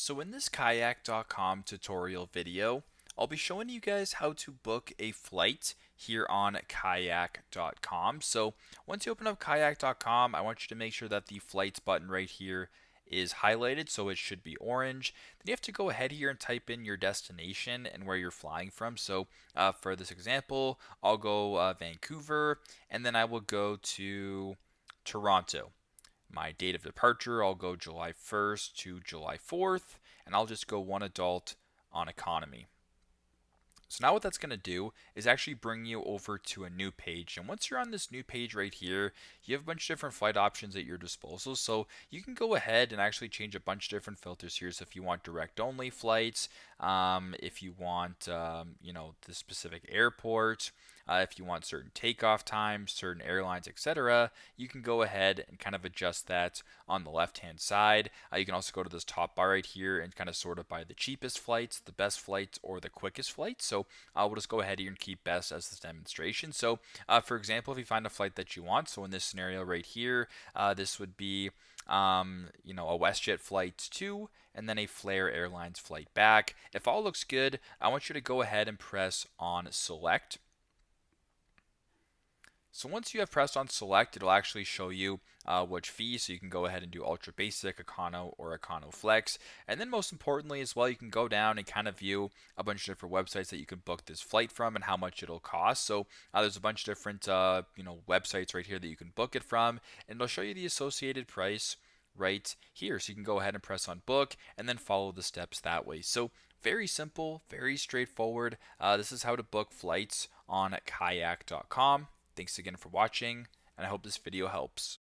So in this kayak.com tutorial video, I'll be showing you guys how to book a flight here on kayak.com. So once you open up kayak.com, I want you to make sure that the flights button right here is highlighted, so it should be orange. Then you have to go ahead here and type in your destination and where you're flying from. So for this example, I'll go Vancouver, and then I will go to Toronto. My date of departure, I'll go July 1st to July 4th, and I'll just go one adult on economy. So now what that's going to do is actually bring you over to a new page. And once you're on this new page right here, you have a bunch of different flight options at your disposal. So you can go ahead and actually change a bunch of different filters here. So if you want direct only flights, if you want, the specific airport, if you want certain takeoff times, certain airlines, etc., you can go ahead and kind of adjust that on the left hand side. You can also go to this top bar right here and kind of sort it by the cheapest flights, the best flights, or the quickest flights. So we'll just go ahead here and keep best as this demonstration. So for example, if you find a flight that you want, so in this scenario right here, this would be a WestJet flight 2 and then a Flair Airlines flight back. If all looks good, I want you to go ahead and press on select. So once you have pressed on select, it'll actually show you which fee, so you can go ahead and do ultra basic, econo, or econo flex. And then most importantly as well, you can go down and kind of view a bunch of different websites that you can book this flight from and how much it'll cost. So there's a bunch of different websites right here that you can book it from, and it'll show you the associated price right here. So you can go ahead and press on book and then follow the steps that way. So very simple, very straightforward. This is how to book flights on kayak.com. Thanks again for watching, and I hope this video helps.